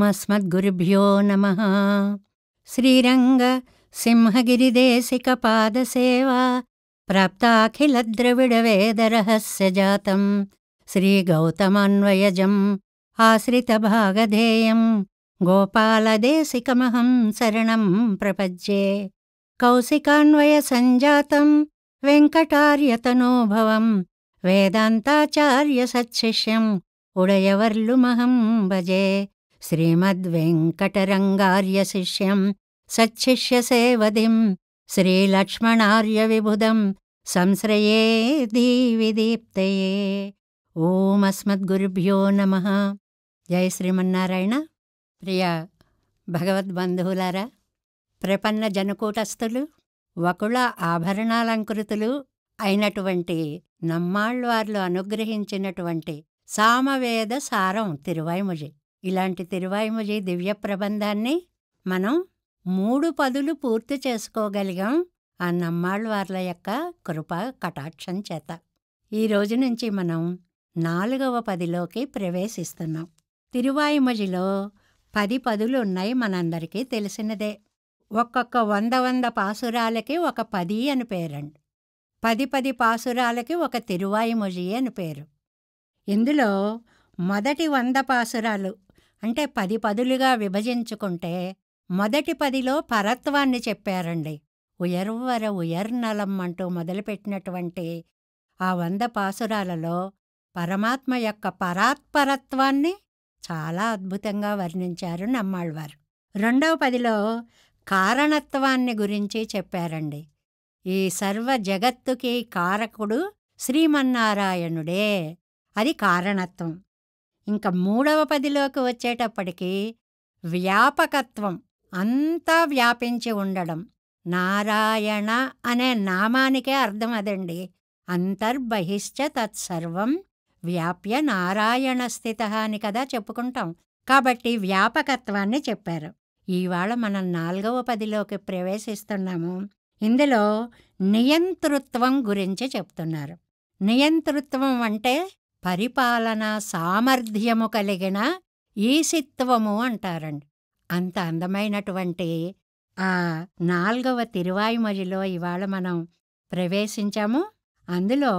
अस्मद्गुरुभ्यो नमः। श्रीरंग सिंहगिरिदेशिकपादसेवा प्राप्ताखिलद्रविडवेदरहस्यजातं श्रीगौतमान्वयजम् आश्रितभागधेयं गोपालदेशिकमहं शरणं प्रपद्ये। कौशिकान्वयसञ्जातं वेङ्कटार्यतनोभवं वेदान्ताचार्यसच्छिष्यम् उडयवर्लुमहं भजे। श्रीमद्वेङ्कटरङ्गार्यशिष्यं सच्छिष्यसेवधिं श्रीलक्ष्मणार्यविबुधं संश्रये दीविदीप्तये। ఓం అస్మద్గురుభ్యో నమః. జయ శ్రీమన్నారాయణ. ప్రియ భగవద్బంధువులారా, ప్రపన్న జనకూటస్థులు, వకుళ ఆభరణాలంకృతులు అయినటువంటి నమ్మాళ్వార్లు అనుగ్రహించినటువంటి సామవేద సారం తిరువాయిమొഴി. ఇలాంటి తిరువాయిమొഴి దివ్య ప్రబంధాన్ని మనం 3 పదులు పూర్తి చేసుకోగలిగాం ఆ నమ్మాళ్వార్ల యొక్క కృపా కటాక్షం చేత. ఈ రోజు నుంచి మనం 4వ పదిలోకి ప్రవేశిస్తున్నాం. తిరువాయిమొഴിలో 10 పదులు ఉన్నాయి, మనందరికీ తెలిసినదే. ఒక్కొక్క 100 పాసురాలకి ఒక 10 అని పేరండి. 10 పాసురాలకి ఒక తిరువాయిమొഴి అని పేరు. ఇందులో మొదటి 100 పాసురాలు అంటే 10 పదులుగా విభజించుకుంటే మొదటి 10లో పరత్వాన్ని చెప్పారండి. ఉయర్వర ఉయర్నలం అంటూ మొదలుపెట్టినటువంటి ఆ 100 పాసురాలలో పరమాత్మ యొక్క పరాత్పరత్వాన్ని చాలా అద్భుతంగా వర్ణించారు నమ్మాళ్వారు. రెండవ 10లో కారణత్వాన్ని గురించి చెప్పారండి. ఈ సర్వ జగత్తుకి కారకుడు శ్రీమన్నారాయణుడే, అది కారణత్వం. ఇంకా 3వ 10లోకి వచ్చేటప్పటికి వ్యాపకత్వం, అంతా వ్యాపించి ఉండడం. నారాయణ అనే నామానికే అర్థం అదండి. అంతర్బహిశ్చ తత్సర్వం వ్యాప్య నారాయణ స్థిత అని కదా చెప్పుకుంటాం. కాబట్టి వ్యాపకత్వాన్ని చెప్పారు. ఇవాళ మనం 4వ 10లోకి ప్రవేశిస్తున్నాము. ఇందులో నియంతృత్వం గురించి చెప్తున్నారు. నియంతృత్వం అంటే పరిపాలన సామర్థ్యము కలిగిన ఈశిత్వము అంటారండి. అంత అందమైనటువంటి ఆ 4వ తిరువాయిమొഴിలో ఇవాళ మనం ప్రవేశించాము. అందులో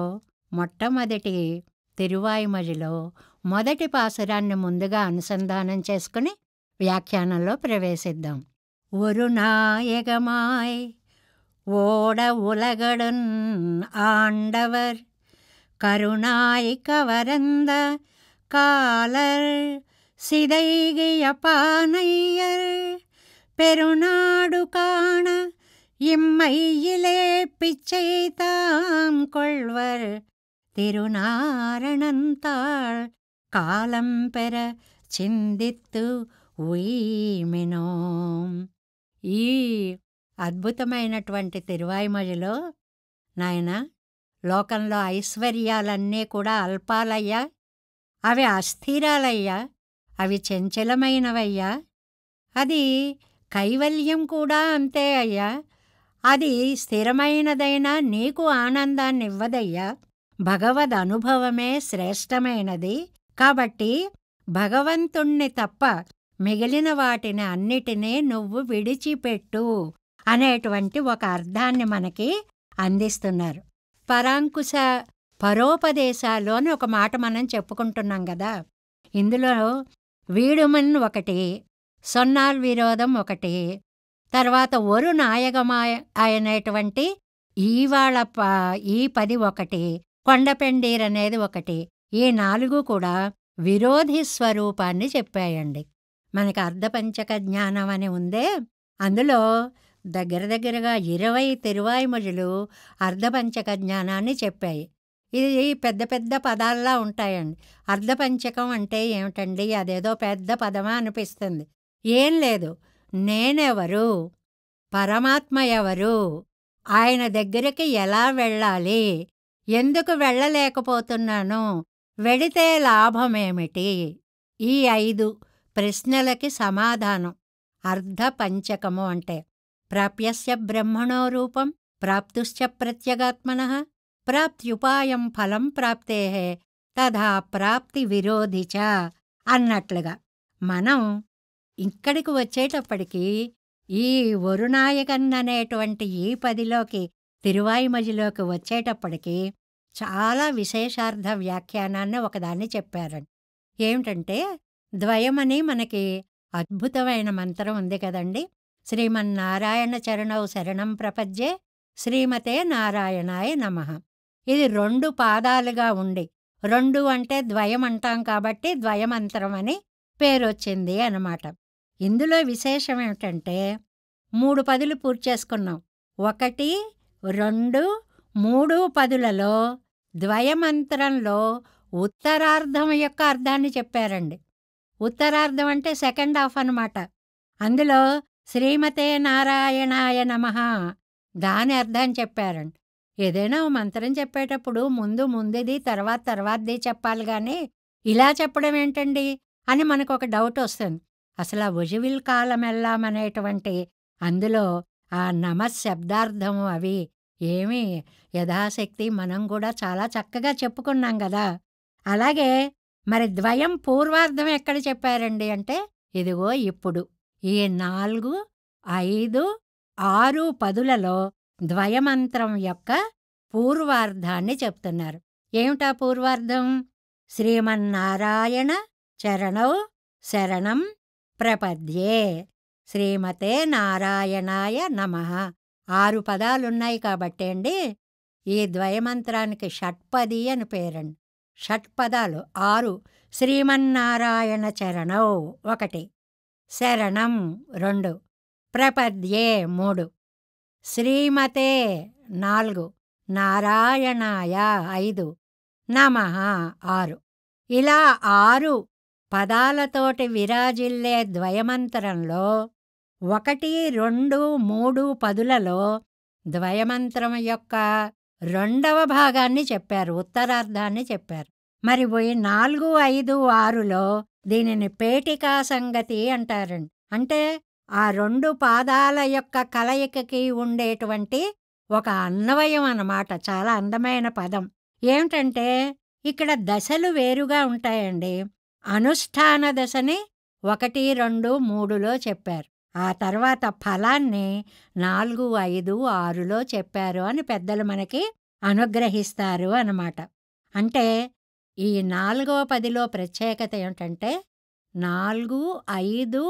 మొట్టమొదటి తిరువాయిమొഴിలో మొదటి పాసురాన్ని ముందుగా అనుసంధానం చేసుకుని వ్యాఖ్యానంలో ప్రవేశిద్దాం. ஒரு நாயகமாய் ஓட உலகடன் ஆண்டவர் கருணாய் கவரந்த காலர் சிதைகிய பானையர் பெருநாடு காண இம்மையிலே பிச்சை தாம் கொள்வர் తిరునారణంతాళ్ కాలం పెర చిందిత్తు ఉయిమినో. ఈ అద్భుతమైనటువంటి తిరువాయిమొഴിలో నాయన, లోకంలో ఐశ్వర్యాలన్నీ కూడా అల్పాలయ్యా, అవి అస్థిరాలయ్యా, అవి చంచలమైనవయ్యా. అది కైవల్యం కూడా అంతే అయ్యా. అది స్థిరమైనదైనా నీకు ఆనందాన్ని ఇవ్వదయ్యా. భగవద్ అనుభవమే శ్రేష్టమైనది. కాబట్టి భగవంతుణ్ణి తప్ప మిగిలిన వాటిని అన్నిటినీ నువ్వు విడిచిపెట్టు అనేటువంటి ఒక అర్థాన్ని మనకి అందిస్తున్నారు. పరాంకుశ పరోపదేశాలు అని ఒక మాట మనం చెప్పుకుంటున్నాం కదా. ఇందులో వీడుమన్ ఒకటి, సొన్నాల్ విరోధం ఒకటి, తర్వాత ఒరు నాయకమాయ అనేటువంటి ఇవాళ ఈ 10 ఒకటి, కొండపెండీర్ అనేది ఒకటి. ఈ 4 కూడా విరోధి స్వరూపాన్ని చెప్పాయండి. మనకి అర్ధపంచక జ్ఞానం అని ఉందే, అందులో దగ్గరగా 20 తిరువాయిమొഴിలు అర్ధపంచక జ్ఞానాన్ని చెప్పాయి. ఇది పెద్ద పెద్ద పదాల్లా ఉంటాయండి. అర్ధపంచకం అంటే ఏమిటండి, అదేదో పెద్ద పదమా అనిపిస్తుంది. ఏం లేదు, నేనెవరు, పరమాత్మ ఎవరు, ఆయన దగ్గరికి ఎలా వెళ్ళాలి, ఎందుకు వెళ్ళలేకపోతున్నాను, వెడితే లాభమేమిటి, ఈ 5 ప్రశ్నలకి సమాధానం అర్ధపంచకము అంటే. ప్రాప్యస్య బ్రహ్మణో రూపం ప్రాప్తుశ్చ ప్రత్యగాత్మనః ప్రాప్త్యుపాయం ఫలం ప్రాప్తేః తథా ప్రాప్తి విరోధి చ అన్నట్లుగా మనం ఇక్కడికి వచ్చేటప్పటికి ఈ ఒరునాయకన్ అనేటువంటి ఈ పదిలోకి తిరువాయిమజిలోకి వచ్చేటప్పటికి చాలా విశేషార్థ వ్యాఖ్యానాన్ని ఒకదాన్ని చెప్పారండి. ఏమిటంటే ద్వయమని మనకి అద్భుతమైన మంత్రం ఉంది కదండి. శ్రీమన్నారాయణ చరణౌ శరణం ప్రపద్యే శ్రీమతే నారాయణాయ నమః. ఇది 2 పాదాలుగా ఉండి 2 అంటే ద్వయం అంటాం కాబట్టి ద్వయమంత్రం అని పేరొచ్చింది అన్నమాట. ఇందులో విశేషం ఏమిటంటే 3 పదులు పూర్తి చేసుకున్నాం. 1, 2, 3 పదులలో ద్వయమంత్రంలో ఉత్తరార్ధం యొక్క అర్థాన్ని చెప్పారండి. ఉత్తరార్ధం అంటే సెకండ్ హాఫ్ అన్నమాట. అందులో శ్రీమతే నారాయణాయ నమః దాని అర్థాన్ని చెప్పారండి. ఏదైనా ఓ మంత్రం చెప్పేటప్పుడు ముందుది తర్వాతది చెప్పాలి కానీ ఇలా చెప్పడం ఏంటండి అని మనకొక డౌట్ వస్తుంది. అసలు ఆ ఉజివిల్ కాలమెల్లాం అనేటువంటి అందులో ఆ నమశబ్దార్థము అవి ఏమీ యథాశక్తి మనం కూడా చాలా చక్కగా చెప్పుకున్నాం కదా. అలాగే మరి ద్వయం పూర్వార్ధం ఎక్కడ చెప్పారండి అంటే ఇదిగో ఇప్పుడు ఈ 4, 5, 6 పదులలో ద్వయమంత్రం యొక్క పూర్వార్ధాన్ని చెప్తున్నారు. ఏమిటా పూర్వార్ధం? శ్రీమన్నారాయణ చరణౌ శరణం ప్రపద్యే శ్రీమతే నారాయణాయ నమః. 6 పదాలున్నాయి కాబట్టి అండి ఈ ద్వయమంత్రానికి షట్పది అని పేరండి. షట్పదాలు 6. శ్రీమన్నారాయణ చరణౌ 1, శరణం 2, ప్రపద్యే 3, శ్రీమతే 4, నారాయణాయ 5, నమః 6. ఇలా 6 పదాలతోటి విరాజిల్లే ద్వయమంత్రంలో 1, 2, 3 పదులలో ద్వయమంత్రం యొక్క 2వ భాగాన్ని చెప్పారు, ఉత్తరార్ధాన్ని చెప్పారు. మరి 4, 5, 6లో దీనిని పేటికా సంగతి అంటారండి. అంటే ఆ 2 పాదాల యొక్క కలయికకి ఉండేటువంటి ఒక అన్వయం అన్నమాట. చాలా అందమైన పదం. ఏమిటంటే ఇక్కడ దశలు వేరుగా ఉంటాయండి. అనుష్ఠాన దశని 1, 2, 3లో చెప్పారు. ఆ తర్వాత ఫలాన్ని 4, 5, 6లో చెప్పారు అని పెద్దలు మనకి అనుగ్రహిస్తారు అన్నమాట. అంటే ఈ 4వ పదిలో ప్రత్యేకత ఏమిటంటే 4, 5,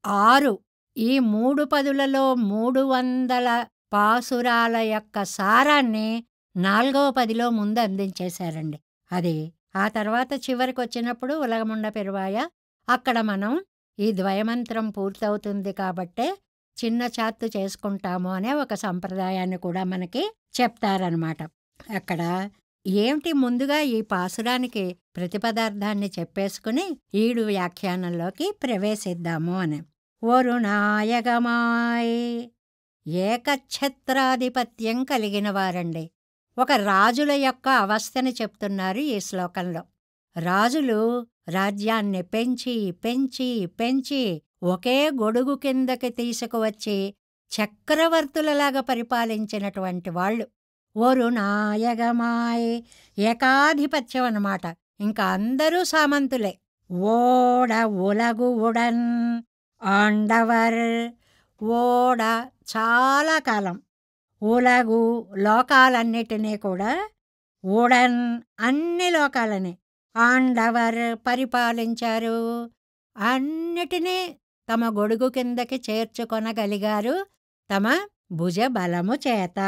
6 ఈ 3 పదులలో 300 పాసురాల యొక్క సారాన్ని 4వ పదిలో ముందు అందించేశారండి. అది ఆ తర్వాత చివరికి వచ్చినప్పుడు ఉలగముండ పెరువాయ అక్కడ మనం ఈ ద్వయమంత్రం పూర్తవుతుంది కాబట్టే చిన్న చాత్తు చేసుకుంటాము అనే ఒక సంప్రదాయాన్ని కూడా మనకి చెప్తారనమాట. అక్కడ ఏమిటి ముందుగా ఈ పాసురానికి ప్రతిపదార్థాన్ని చెప్పేసుకుని ఈడు వ్యాఖ్యానంలోకి ప్రవేశిద్దాము అని. వరుణాయగమాయ్ ఏకఛత్రాధిపత్యం కలిగిన వారండి. ఒక రాజుల యొక్క అవస్థని చెప్తున్నారు ఈ శ్లోకంలో. రాజులు రాజ్యాన్ని పెంచి పెంచి పెంచి ఒకే గొడుగు కిందకి తీసుకువచ్చి చక్రవర్తులలాగా పరిపాలించినటువంటి వాళ్ళు. వరుణాయగమాయ్ ఏకాధిపత్యం అన్నమాట. ఇంకా అందరూ సామంతులే. ఓడ ఉలగు ఉడన్ ఆండవర్ ఓడ చాలా కాలం, ఉలగు లోకాలన్నిటినీ కూడా, ఉడన్ అన్ని లోకాలని, ఆండవర్ పరిపాలించారు, అన్నిటినీ తమ గొడుగు కిందకి చేర్చుకొనగలిగారు తమ భుజ బలము చేత.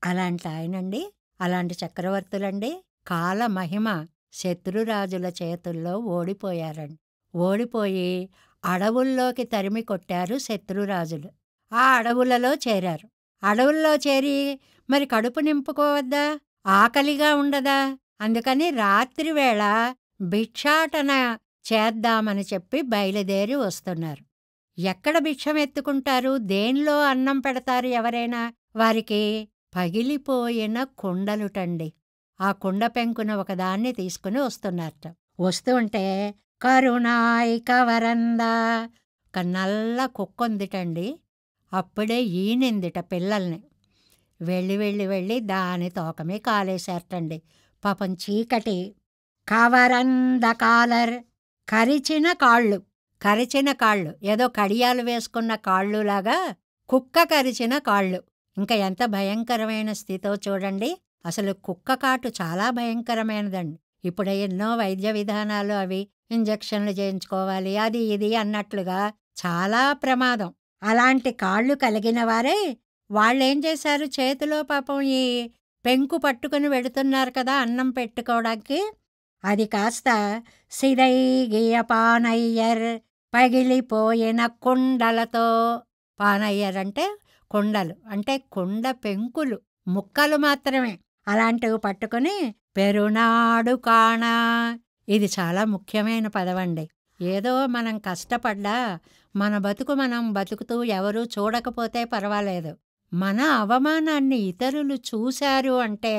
అలాంటి ఆయనండి, అలాంటి చక్రవర్తులండి కాలమహిమ శత్రురాజుల చేతుల్లో ఓడిపోయారండి. ఓడిపోయి అడవుల్లోకి తరిమి కొట్టారు శత్రురాజులు. ఆ అడవులలో చేరారు. అడవుల్లో చేరి మరి కడుపు నింపుకోవద్దా, ఆకలిగా ఉండదా? అందుకని రాత్రివేళ భిక్షాటన చేద్దామని చెప్పి బయలుదేరి వస్తున్నారు. ఎక్కడ భిక్షం ఎత్తుకుంటారు, దేనిలో అన్నం పెడతారు ఎవరైనా వారికి? పగిలిపోయిన కుండలుటండి. ఆ కుండ పెంకున ఒకదాన్ని తీసుకుని వస్తున్నారట. వస్తూ ఉంటే కరుణాయ్ కవరంద ఒక నల్ల కుక్కొందిటండి. అప్పుడే ఈనిందిట పిల్లల్ని. వెళ్ళి దాని తోకమే కాలేశారటండి. పాపం చీకటి. కవరంద కాలర్ కరిచిన కాళ్ళు, కరిచిన కాళ్ళు, ఏదో కడియాలు వేసుకున్న కాళ్ళులాగా కుక్క కరిచిన కాళ్ళు. ఇంకా ఎంత భయంకరమైన స్థితో చూడండి. అసలు కుక్క కాటు చాలా భయంకరమైనదండి. ఇప్పుడు ఎన్నో వైద్య విధానాలు అవి ఇంజెక్షన్లు చేయించుకోవాలి అది ఇది అన్నట్లుగా చాలా ప్రమాదం. అలాంటి కాళ్ళు కలిగిన వారే వాళ్ళేం చేశారు, చేతిలో పాపం ఈ పెంకు పట్టుకుని వెడుతున్నారు కదా అన్నం పెట్టుకోవడానికి. అది కాస్త సిదైగియ పానయ్యర్ పగిలిపోయిన కుండలతో. పానయ్యర్ అంటే కుండలు, అంటే కుండ పెంకులు ముక్కలు మాత్రమే. అలాంటివి పట్టుకుని పెరునాడు కాణ. ఇది చాలా ముఖ్యమైన పదవండి. ఏదో మనం కష్టపడ్డా మన బతుకు మనం బతుకుతూ ఎవరూ చూడకపోతే పర్వాలేదు. మన అవమానాన్ని ఇతరులు చూశారు అంటే,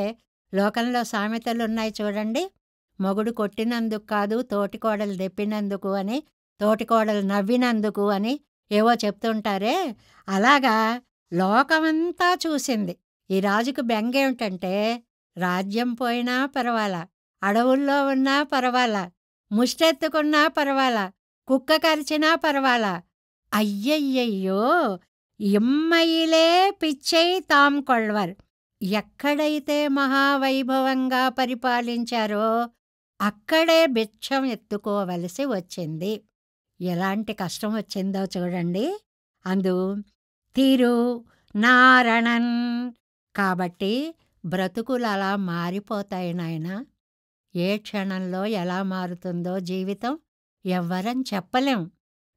లోకంలో సామెతలున్నాయి చూడండి, మొగుడు కొట్టినందుకు కాదు తోటికోడలు దెప్పినందుకు అని, తోటికోడలు నవ్వినందుకు అని ఏవో చెప్తుంటారే, అలాగా లోకమంతా చూసింది. ఈ రాజుకు బెంగేమిటంటే, రాజ్యం పోయినా పర్వాలా, అడవుల్లో ఉన్నా పర్వాలా, ముష్టెత్తుకున్నా పర్వాలా, కుక్క కరిచినా పర్వాలా, అయ్యయ్యయ్యో ఇమ్మయిలే పిచ్చై తాం కొళ్వర్. ఎక్కడైతే మహావైభవంగా పరిపాలించారో అక్కడే బిచ్చం ఎత్తుకోవలసి వచ్చింది. ఎలాంటి కష్టం వచ్చిందో చూడండి. అందు తిరు నారణన్. కాబట్టి బ్రతుకులు అలా మారిపోతాయి నాయన. ఏ క్షణంలో ఎలా మారుతుందో జీవితం ఎవ్వరం చెప్పలేం.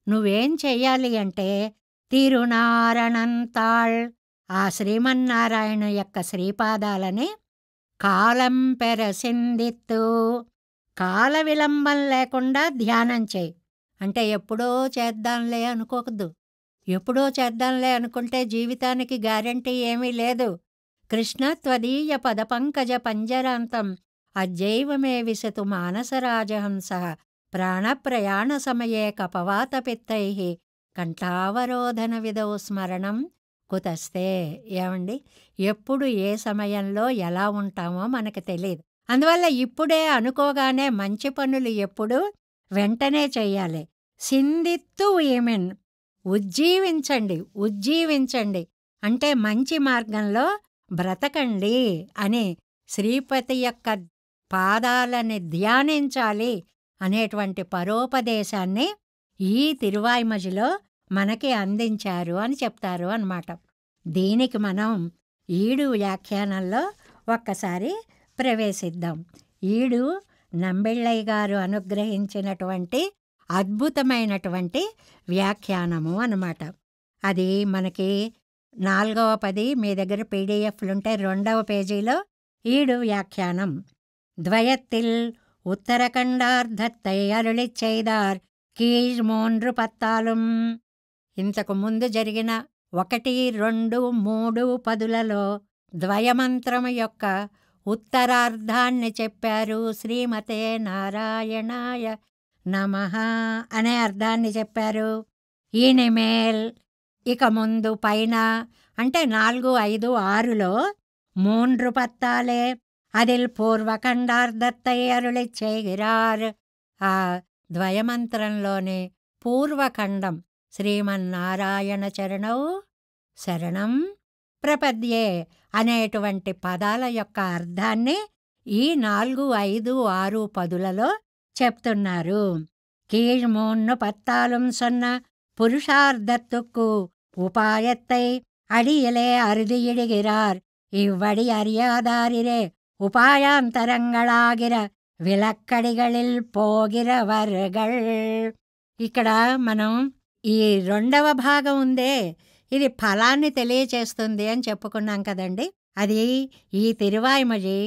నువ్వేం చెయ్యాలి అంటే తిరునారణంతాళ్, ఆ శ్రీమన్నారాయణ యొక్క శ్రీపాదాలని కాలం పెరసిందిత్తు, కాల విలంబం లేకుండా ధ్యానం చేయి. అంటే ఎప్పుడో చేద్దాంలే అనుకోవద్దు. ఎప్పుడో చేద్దాంలే అనుకుంటే జీవితానికి గ్యారంటీ ఏమీ లేదు. కృష్ణ త్వదీయ పదపంకజ పంజరాంతం అద్యైవ మే విశతు మానసరాజహంస ప్రాణప్రయాణ సమయే కపవాతపిత్తై కంఠావరోధన విధౌ స్మరణం కుతస్తే. ఏమండి, ఎప్పుడు ఏ సమయంలో ఎలా ఉంటామో మనకు తెలియదు. అందువల్ల ఇప్పుడే అనుకోగానే మంచి పనులు ఎప్పుడు వెంటనే చెయ్యాలి. సిందిత్తు ఈమెన్, ఉజ్జీవించండి, ఉజ్జీవించండి అంటే మంచి మార్గంలో బ్రతకండి అని, శ్రీపతి యొక్క పాదాలని ధ్యానించాలి అనేటువంటి పరోపదేశాన్ని ఈ తిరువాయిమజిలో మనకి అందించారు అని చెప్తారు అన్నమాట. దీనికి మనం ఈడు వ్యాఖ్యానంలో ఒక్కసారి ప్రవేశిద్దాం. ఈడు నంబిళ్ళయ్య గారు అనుగ్రహించినటువంటి అద్భుతమైనటువంటి వ్యాఖ్యానము అన్నమాట. అది మనకి 4వ పది మీ దగ్గర పీడిఎఫ్లుంటే 2వ పేజీలో ఈడు వ్యాఖ్యానం. ద్వయత్తిల్ ఉత్తరఖండార్ధత్తై అరుళిச் செய்தார் కీజ్ 3 పత్తాలుం. ఇంతకు ముందు జరిగిన 1, 2, 3 పదులలో ద్వయమంత్రము యొక్క ఉత్తరార్ధాన్ని చెప్పారు. శ్రీమతే నారాయణాయ నమః అనే అర్థాన్ని చెప్పారు. ఈనిమేల్ ఇక ముందు పైన అంటే 4, 5, 6లో 3 పత్తాలే. அதில் పూర్వఖండార్ధత్తై అరుళిச் செய்கிறார். ఆ ద్వయమంత్రంలోని పూర్వఖండం శ్రీమన్నారాయణ చరణౌ శరణం ప్రపద్యే అనేటువంటి పదాల యొక్క అర్థాన్ని ఈ 4, 5, 6 పదులలో చెప్తున్నారు. కీழ் 3 பத்தாலும் சொன்ன புருஷார்த்தத்துக்கு உபாயத்தை அடியிலே அறுதியிடுகிறார். இவ்வடி அறியாதாரிரே ఉపాయాంతరంగళాగిర విలక్కడిகளில் పోగిరవర్గళ్. ఇక్కడ మనం ఈ 2వ భాగం ఉందే, ఇది ఫలాన్ని తెలియచేస్తుంది అని చెప్పుకున్నాం కదండి. అది ఈ తిరువాయిమజి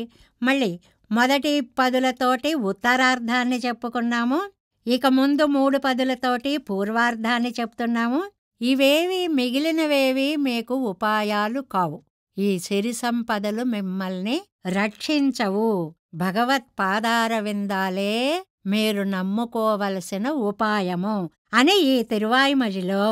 మళ్ళీ మొదటి పదులతోటి ఉత్తరార్ధాన్ని చెప్పుకున్నాము. ఇక ముందు 3 పదులతోటి పూర్వార్ధాన్ని చెప్తున్నాము. ఇవేవి మిగిలినవేవి మీకు ఉపాయాలు కావు. ఈ సిరి సంపదలు మిమ్మల్ని రక్షించవు. భగవత్పాదార విందాలే మీరు నమ్ముకోవలసిన ఉపాయము అని ఈ తిరువాయిమజిలో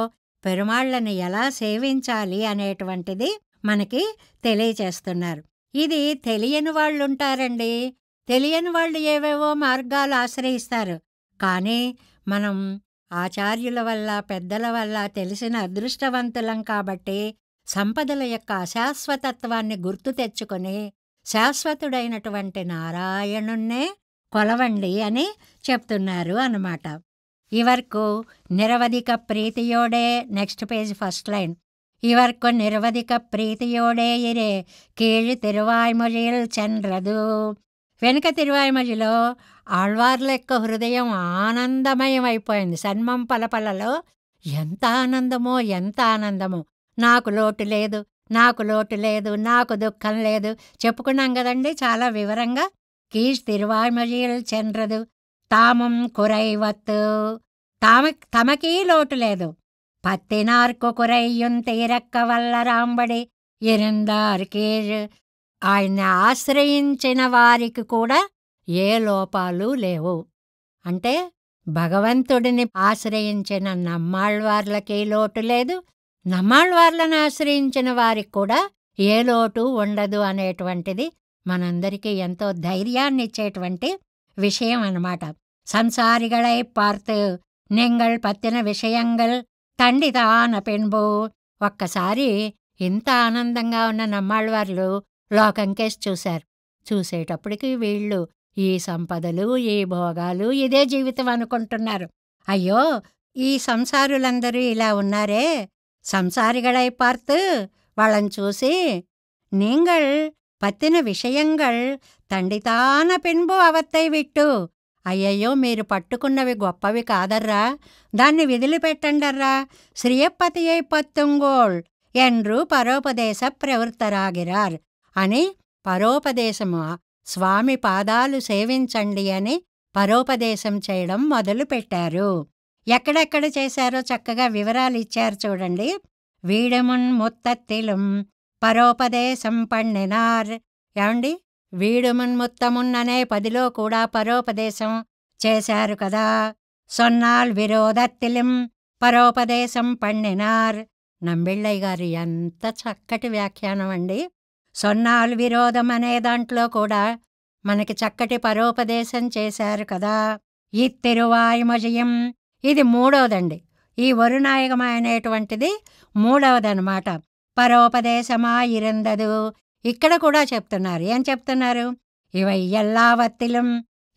పెరుమాళ్లను ఎలా సేవించాలి అనేటువంటిది మనకి తెలియచేస్తున్నారు. ఇది తెలియని వాళ్ళుంటారండి. తెలియని వాళ్ళు ఏవేవో మార్గాలు ఆశ్రయిస్తారు. కానీ మనం ఆచార్యుల వల్ల పెద్దల వల్ల తెలిసిన అదృష్టవంతులం కాబట్టి సంపదల యొక్క అశాశ్వతత్వాన్ని గుర్తు తెచ్చుకొని శాశ్వతుడైనటువంటి నారాయణున్నే కొలవండి అని చెప్తున్నారు అన్నమాట. ఇవరకు నిరవధిక ప్రీతియోడే, నెక్స్ట్ పేజ్ ఫస్ట్ లైన్, ఇవరకు నిరవధిక ప్రీతియోడే ఇరే కీழ் తిరువాయ్మొழியில் చెన్రదు. వెనుక తిరువాయ్మొழிలో ఆళ్వార్ల యొక్క హృదయం ఆనందమయం అయిపోయింది. సన్మం పలపలలో ఎంత ఆనందమో ఎంత ఆనందమో. నాకు లోటు లేదు, నాకు లోటు లేదు, నాకు దుఃఖం లేదు చెప్పుకున్నాం కదండి చాలా వివరంగా. కీழ் తిరువాయ్మొழியில் చెన్రదు తామం కురైవత్తు, తమకీ లోటు లేదు. పత్తినార్కు కురయ్యున్ తీరక్క వల్ల రాంబడి ఇరిందార్ కీழ், ఆయన్ని ఆశ్రయించిన వారికి కూడా ఏ లోపాలు లేవు. అంటే భగవంతుడిని ఆశ్రయించిన నమ్మాళ్వార్లకి లోటు లేదు, నమ్మాళ్వార్లను ఆశ్రయించిన వారికి కూడా ఏ లోటు ఉండదు అనేటువంటిది మనందరికీ ఎంతో ధైర్యాన్ని ఇచ్చేటువంటి విషయం అన్నమాట. సంసారిగళై పార్త్ నింగళ్ పత్తిన విషయంగల్ తండితాన పెన్బో. ఒక్కసారి ఇంత ఆనందంగా ఉన్న నమ్మాళ్వార్లు లోకంకేసి చూశారు. చూసేటప్పటికి వీళ్ళు ఈ సంపదలు, ఈ భోగాలు, ఇదే జీవితం అనుకుంటున్నారు. అయ్యో, ఈ సంసారులందరూ ఇలా ఉన్నారే, సంసారిగళై పార్త్, వాళ్ళని చూసి நீங்கள் పత్తిన విషయంగళ్ తండితాన పెన్బో అవత్తై విట్టు, అయ్యయ్యో మీరు పట్టుకున్నవి గొప్పవి కాదర్రా, దాన్ని విదిలిపెట్టండర్రా, శ్రీయపతియై పత్తుంగోళ్ ఎండ్రు పరోపదేశ ప్రవృత్తరాగిరార్ అని పరోపదేశము, స్వామి పాదాలు సేవించండి అని పరోపదేశం చేయడం మొదలుపెట్టారు. ఎక్కడెక్కడ చేశారో చక్కగా వివరాలు ఇచ్చారు చూడండి. వీడమున్ ముత్తత్తిలం పరోపదేశం పణ్ణినార్. ఏమండి, వీడుమున్ ముత్తమున్ అనే 10లో కూడా పరోపదేశం చేశారు కదా. సొన్నాల్ విరోధత్తిలిం పరోపదేశం పణ్ణినార్. నంబిళ్ళయ్య గారు ఎంత చక్కటి వ్యాఖ్యానం అండి. సొన్నాల్ విరోధం అనే దాంట్లో కూడా మనకి చక్కటి పరోపదేశం చేశారు కదా. ఈ తిరువాయ్మొழிయం ఇది 3వదండి. ఈ వరుణాయగమ అనేటువంటిది 3వదనమాట. పరోపదేశమా ఇరందదు. ఇక్కడ కూడా చెప్తున్నారు. ఏం చెప్తున్నారు? ఇవై ఎల్లావత్తిలం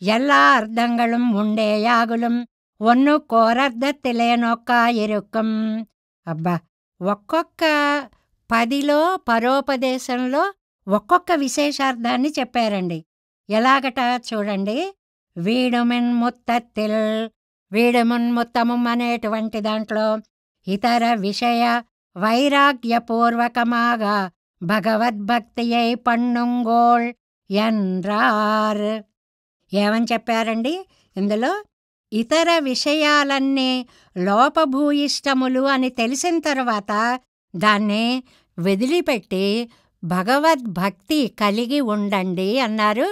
எல்லா அர்த்தங்களும் உண்டே யாகுலும் ஒன்னு కోరర్ధత్తిలేనొక్క ఇరుక్కం. అబ్బా, ఒక్కొక్క 10లో పరోపదేశంలో ఒక్కొక్క విశేషార్థాన్ని చెప్పారండి. ఎలాగట చూడండి. వీడుమిన్ ముత్తత్తిల్, వీడుమున్ ముత్తమం అనేటువంటి దాంట్లో ఇతర విషయ వైరాగ్యపూర్వకమాగా భగవద్భక్తియై పన్నుంగోళ్ ఎన్రార్. ఏమని చెప్పారండి ఇందులో? ఇతర విషయాలన్నీ లోపభూయిష్టములు అని తెలిసిన తర్వాత దాన్ని వదిలిపెట్టి భగవద్భక్తి కలిగి ఉండండి అన్నారు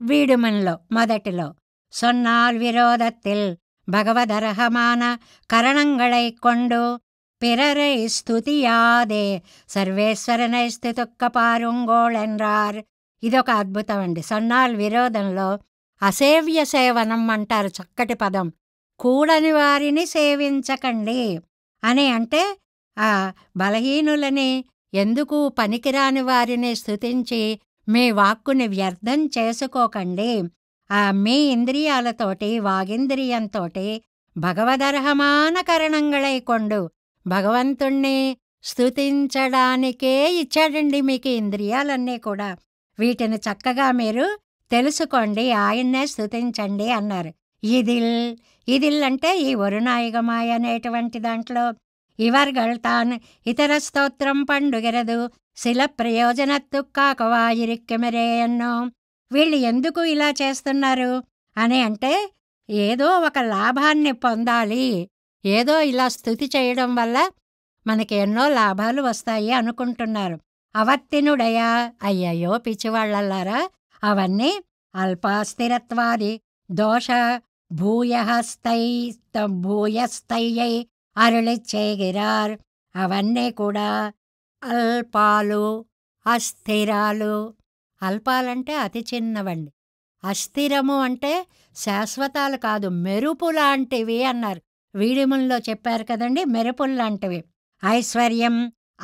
వీడుమన్లో మొదటిలో. సొన్నాల్ విరోధత్తిల్ భగవదర్హమాన కరణంగళై కొండు పిరరై స్తుతియాదే సర్వేశ్వరనై స్థితుక్క పారుంగోళెన్రార్. ఇదొక అద్భుతం అండి. సొన్నాల్ విరోధంలో అసేవ్య సేవనం అంటారు, చక్కటి పదం. కూడని వారిని సేవించకండి అని అంటే ఆ బలహీనులని, ఎందుకు పనికిరాని వారిని స్తుతించి మీ వాక్కుని వ్యర్థం చేసుకోకండి. మీ ఇంద్రియాలతోటి, వాగింద్రియంతోటి భగవదర్హమాన కరణంగళై కొండు, భగవంతుణ్ణి స్తుతించడానికే ఇచ్చాడండి మీకు ఇంద్రియాలన్నీ కూడా. వీటిని చక్కగా మీరు తెలుసుకోండి, ఆయన్నే స్తుతించండి అన్నారు. ఇదిల్ అంటే ఈ వరుణాయుగమాయ అనేటువంటి దాంట్లో ఇవర్గళ్ తాన్ ఇతర స్తోత్రం పండుగెరదు శిల ప్రయోజనత్తు కాకవాయిరిక్కెమెరే అన్నో. వీళ్ళు ఎందుకు ఇలా చేస్తున్నారు అని అంటే ఏదో ఒక లాభాన్ని పొందాలి, ఏదో ఇలా స్తుతి చేయడం వల్ల మనకి ఎన్నో లాభాలు వస్తాయి అనుకుంటున్నారు. అవత్తినుడయా, అయ్యయ్యో పిచ్చివాళ్లలారా, అవన్నీ అల్పాస్థిరత్వాది దోష భూయస్థయ్యై అరుళిచ్చేగిరార్. అవన్నీ కూడా అల్పాలు, అస్థిరాలు. అల్పాలంటే అతి చిన్నవండి, అస్థిరము అంటే శాశ్వతాలు కాదు, మెరుపు లాంటివి అన్నారు. వీడిముల్లో చెప్పారు కదండి, మెరుపుల్లాంటివి. ఐశ్వర్యం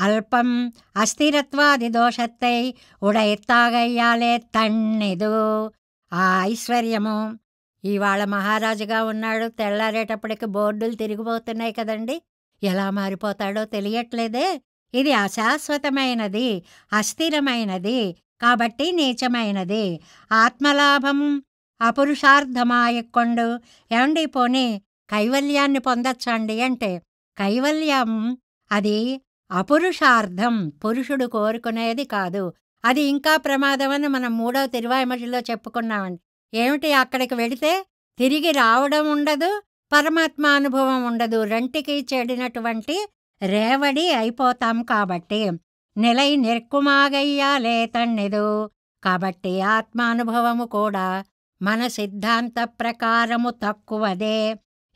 అల్పం అస్థిరత్వాది దోషత్తై ఉడైత్తాగయ్యాలే తన్నిదు. ఆ ఐశ్వర్యము, ఇవాళ మహారాజుగా ఉన్నాడు, తెల్లారేటప్పటికి బోర్డులు తిరిగిపోతున్నాయి కదండి, ఎలా మారిపోతాడో తెలియట్లేదే. ఇది అశాశ్వతమైనది, అస్థిరమైనది, కాబట్టి నీచమైనది. ఆత్మలాభం అపురుషార్థమాయక్కొండు. ఏమండి పోనీ కైవల్యాన్ని పొందొచ్చండి అంటే, కైవల్యం అది అపురుషార్థం, పురుషుడు కోరుకునేది కాదు. అది ఇంకా ప్రమాదమని మనం 3వ తిరువాయిమొழிలో చెప్పుకున్నామండి. ఏమిటి, అక్కడికి వెడితే తిరిగి రావడం ఉండదు, పరమాత్మ అనుభవం ఉండదు, రెంటికి చెడినటువంటి రేవడి అయిపోతాం. కాబట్టి నిలై నిర్కుమాగయ్యాలే తన్నిదు. కాబట్టి ఆత్మానుభవము కూడా మన సిద్ధాంత ప్రకారము తక్కువదే.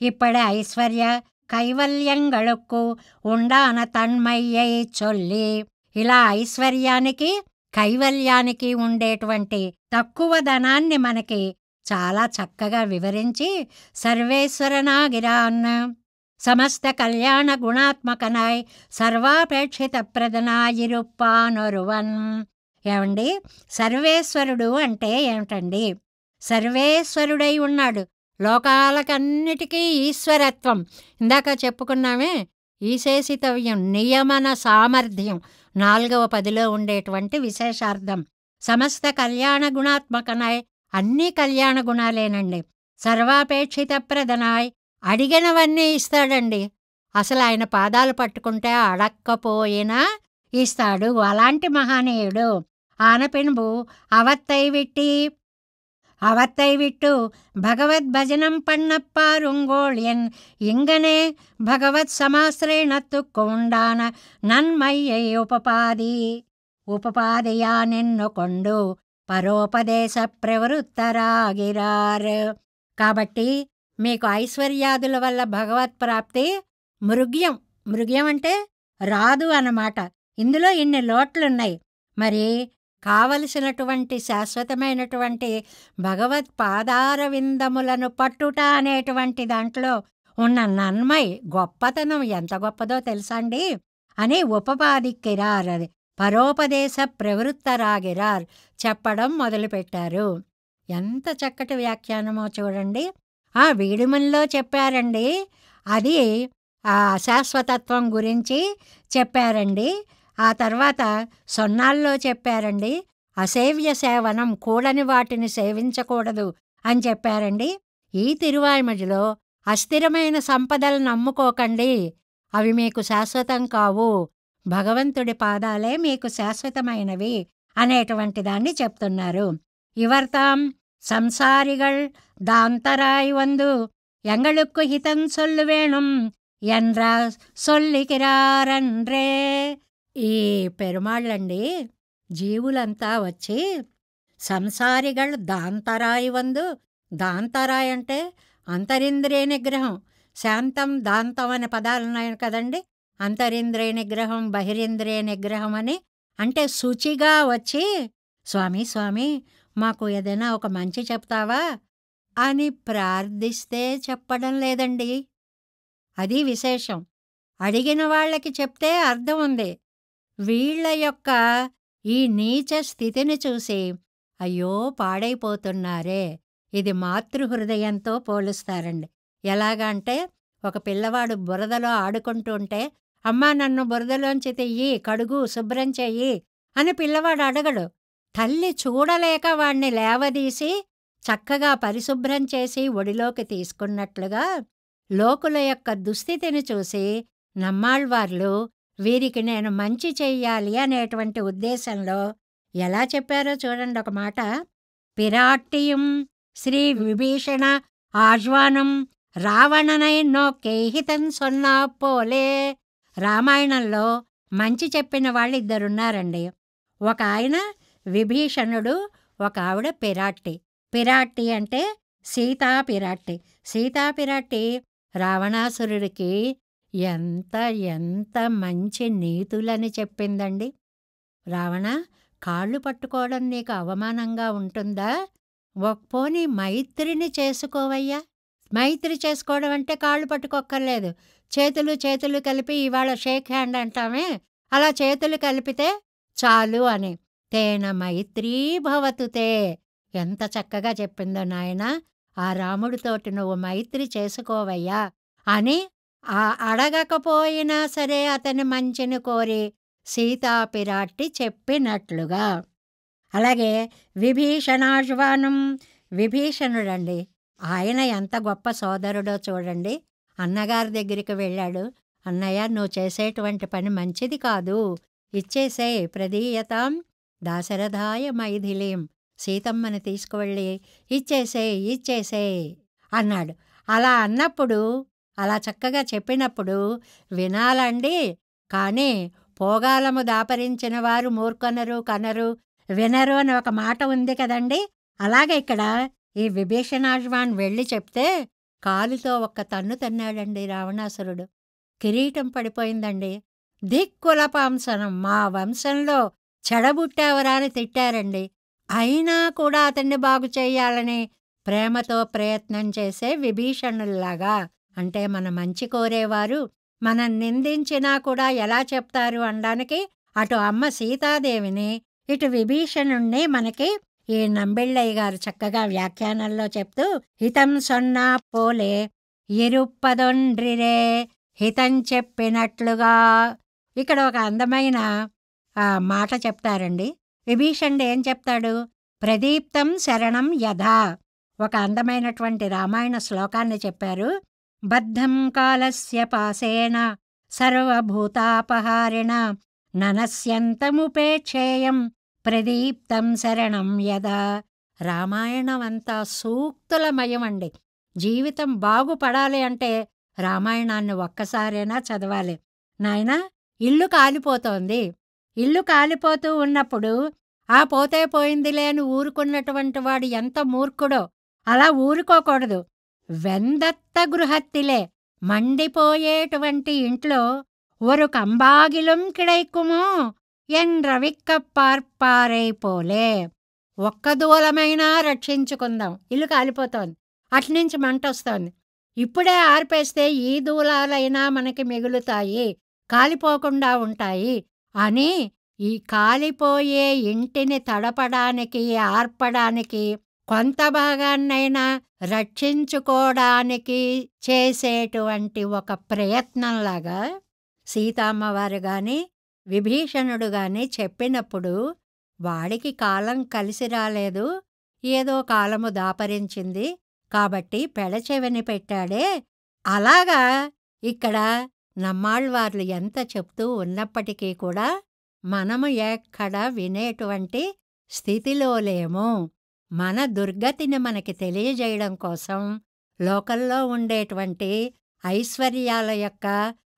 ఇప్పటి ఐశ్వర్య కైవల్యంగళుక్కు ఉండాన తన్మయ్యై చొల్లి. ఇలా ఐశ్వర్యానికి కైవల్యానికి ఉండేటువంటి తక్కువ ధనాన్ని మనకి చాలా చక్కగా వివరించి, సర్వేశ్వరనాగిరాన్ సమస్త కళ్యాణ గుణాత్మకనాయ్ సర్వాపేక్షిత ప్రదనాయిరుప్పానొరువన్. ఏమండి, సర్వేశ్వరుడు అంటే ఏమిటండి? సర్వేశ్వరుడై ఉన్నాడు, లోకాలకన్నిటికీ ఈశ్వరత్వం. ఇందాక చెప్పుకున్నామే, ఈశేషితవ్యం, నియమన సామర్థ్యం, 4వ పదిలో ఉండేటువంటి విశేషార్థం. సమస్త కళ్యాణ గుణాత్మకనాయ్, అన్నీ కళ్యాణ గుణాలేనండి. సర్వాపేక్షిత ప్రదనాయ్, అడిగినవన్నీ ఇస్తాడండి. అసలు ఆయన పాదాలు పట్టుకుంటే అడక్కపోయినా ఇస్తాడు. అలాంటి మహానీయుడు. ఆనపినుబు அவத்தை விட்டு பகவத் பஜனம் பண்ணப்பாருங்கோழியன் இங்கனே பகவத் சமாசிரயணத்துக்கு உண்டான நன்மையை ఉపపాదియా నిన్నుకొండు పరోపదేశ ప్రవృత్తరాగిరారు. కాబట్టి మీకు ఐశ్వర్యాదుల వల్ల భగవత్ప్రాప్తి మృగ్యం అంటే రాదు అన్నమాట. ఇందులో ఇన్ని లోట్లున్నాయి. మరి కావలసినటువంటి శాశ్వతమైనటువంటి భగవత్ పాదార విందములను పట్టుట అనేటువంటి దాంట్లో ఉన్న నన్మై, గొప్పతనం ఎంత గొప్పదో తెలుసండి అని ఉపపాదిక్కిరార్, అది పరోపదేశ ప్రవృత్తరాగిరార్ చెప్పడం మొదలుపెట్టారు. ఎంత చక్కటి వ్యాఖ్యానమో చూడండి. ఆ వీడిముల్లో చెప్పారండి, అది ఆ అశాశ్వతత్వం గురించి చెప్పారండి. ఆ తర్వాత సొన్నాల్లో చెప్పారండి, అసేవ్య సేవనం, కూడని వాటిని సేవించకూడదు అని చెప్పారండి. ఈ తిరువాయిమొழிలో అస్థిరమైన సంపదలను నమ్ముకోకండి, అవి మీకు శాశ్వతం కావు, భగవంతుడి పాదాలే మీకు శాశ్వతమైనవి అనేటువంటి దాన్ని చెప్తున్నారు. ఇవర్తాం సంసారిగళ్ దాంతరాయి వందు ఎంగళుక్కు హితం సొల్లు వేణుం ఎన్ర సొల్లికిరారన్రే. ఈ పెరుమాళ్ళండి జీవులంతా వచ్చి సంసారిగళ్ దాంతరాయి వందు, దాంతరాయి అంటే అంతరింద్రియ నిగ్రహం, శాంతం దాంతం అనే పదాలు ఉన్నాయి కదండి. అంతరింద్రియ నిగ్రహం, బహిరింద్రియ నిగ్రహం అని అంటే శుచిగా వచ్చి, స్వామి స్వామి మాకు ఏదైనా ఒక మంచి చెప్తావా అని ప్రార్థిస్తే చెప్పడం లేదండి. అది విశేషం. అడిగిన వాళ్ళకి చెప్తే అర్థం ఉంది. వీళ్ల యొక్క ఈ నీచ స్థితిని చూసి అయ్యో పాడైపోతున్నారే, ఇది మాతృహృదయంతో పోలుస్తారండి. ఎలాగంటే ఒక పిల్లవాడు బురదలో ఆడుకుంటూ ఉంటే, అమ్మా నన్ను బురదలోంచి తెయ్యి, కడుగు, శుభ్రం చెయ్యి అని పిల్లవాడు అడగడు. తల్లి చూడలేక వాణ్ణి లేవదీసి చక్కగా పరిశుభ్రం చేసి ఒడిలోకి తీసుకున్నట్లుగా లోకుల యొక్క దుస్థితిని చూసి నమ్మాళ్వార్లు వీరికి నేను మంచి చెయ్యాలి అనేటువంటి ఉద్దేశంలో ఎలా చెప్పారో చూడండి ఒక మాట. పిరాట్టియం శ్రీ విభీషణ ఆజ్వానం రావణనై నోకేహితం సొన్నా పోలే. రామాయణంలో మంచి చెప్పిన వాళ్ళు ఇద్దరున్నారండి. ఒక ఆయన విభీషణుడు, ఒక ఆవిడ పిరాట్టి. పిరాట్టి అంటే సీతాపిరాట్టి. సీతాపిరాట్టి రావణాసురుడికి ఎంత ఎంత మంచి నీతులని చెప్పిందండి. రావణ, కాళ్ళు పట్టుకోవడం నీకు అవమానంగా ఉంటుందా? పోనీ మైత్రిని చేసుకోవయ్యా, మైత్రి చేసుకోవడం అంటే కాళ్ళు పట్టుకోక్కర్లేదు. చేతులు చేతులు కలిపి ఇవాళ షేక్ హ్యాండ్ అంటామే, అలా చేతులు కలిపితే చాలు అని. తేన మైత్రీ భవతు తే. ఎంత చక్కగా చెప్పిందో నాయనా! ఆ రాముడితోటి నువ్వు మైత్రి చేసుకోవయ్యా అని అడగకపోయినా సరే అతని మంచిని కోరి సీతాపిరాట్టి చెప్పినట్లుగా. అలాగే విభీషణాశ్వానం. విభీషణుడండి, ఆయన ఎంత గొప్ప సోదరుడో చూడండి. అన్నగారి దగ్గరికి వెళ్ళాడు. అన్నయ్య, నువ్వు చేసేటువంటి పని మంచిది కాదు, ఇచ్చేసేయ్, ప్రదీయతాం దాశరథాయ మైథిలీం. సీతమ్మని తీసుకువెళ్ళి ఇచ్చేసేయ్ అన్నాడు. అలా అన్నప్పుడు, అలా చక్కగా చెప్పినప్పుడు వినాలండి. కానీ పోగాలము దాపరించిన వారు మూర్ఖనరు కనరు వినరు అని ఒక మాట ఉంది కదండి. అలాగే ఇక్కడ ఈ విభీషణాశ్వాన్ వెళ్ళి చెప్తే కాలుతో ఒక్క తన్ను తన్నాడండి రావణాసురుడు. కిరీటం పడిపోయిందండి. దిక్కులపాంసనం, మా వంశంలో చెడబుట్టావరా అని తిట్టారండి. అయినా కూడా అతన్ని బాగు చేయాలని ప్రేమతో ప్రయత్నం చేసే విభీషణుల్లాగా. అంటే మన మంచి కోరేవారు మనం నిందించినా కూడా ఎలా చెప్తారు అనడానికి అటు అమ్మ సీతాదేవిని, ఇటు విభీషణుణ్ణి మనకి ఈ నంబిళ్ళయ్య గారు చక్కగా వ్యాఖ్యానంలో చెప్తూ, హితం సొన్నా పోలే ఇరుప్పదొండ్రిరే, హితం చెప్పినట్లుగా. ఇక్కడ ఒక అందమైన మాట చెప్తారండి. విభీషణుడు ఏం చెప్తాడు? ప్రదీప్తం శరణం యథా. ఒక అందమైనటువంటి రామాయణ శ్లోకాన్ని చెప్పారు. బద్ధం కాలస్య పాసేన సర్వభూతాపహారిణ ననస్యంతముపేక్షేయం ప్రదీప్తం శరణం యదా. రామాయణం అంతా సూక్తులమయమండి. జీవితం బాగుపడాలి అంటే రామాయణాన్ని ఒక్కసారైనా చదవాలి. నాయనా, ఇల్లు కాలిపోతోంది. ఇల్లు కాలిపోతూ ఉన్నప్పుడు ఆ పోతే పోయిందిలే అని ఊరుకున్నటువంటి వాడు ఎంత మూర్ఖుడో. అలా ఊరుకోకూడదు. వెందత్త గృహత్తిలే, మండిపోయేటువంటి ఇంట్లో ஒரு కంబాగిలం కిడైక్కుమో ఎన్ రవిక్కప్పార్పారైపోలే. ఒక్క దూలమైనా రక్షించుకుందాం, ఇల్లు కాలిపోతోంది, అట్నుంచి మంట వస్తోంది, ఇప్పుడే ఆర్పేస్తే ఈ దూలాలైనా మనకి మిగులుతాయి, కాలిపోకుండా ఉంటాయి అని ఈ కాలిపోయే ఇంటిని తడపడానికి, ఆర్పడానికి, కొంత భాగాన్నైనా రక్షించుకోవడానికి చేసేటువంటి ఒక ప్రయత్నంలాగా సీతమ్మవారు గాని విభీషణుడు గాని చెప్పినప్పుడు వాడికి కాలం కలిసి రాలేదు, ఏదో కాలము దాపరించింది కాబట్టి పెడచెవిని పెట్టాడే. అలాగా ఇక్కడ నమ్మాళ్వార్లు ఎంత చెప్తూ ఉన్నప్పటికీ కూడా మనము ఎక్కడ వినేటువంటి స్థితిలో లేము. మన దుర్గతిని మనకి తెలియజేయడం కోసం లోకల్లో ఉండేటువంటి ఐశ్వర్యాల యొక్క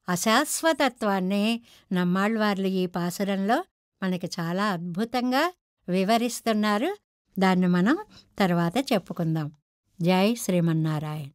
అశాశ్వతత్వాన్ని నమ్మాళ్వార్లు ఈ పాసురంలో మనకి చాలా అద్భుతంగా వివరిస్తున్నారు. దాన్ని మనం తర్వాత చెప్పుకుందాం. జై శ్రీమన్నారాయణ.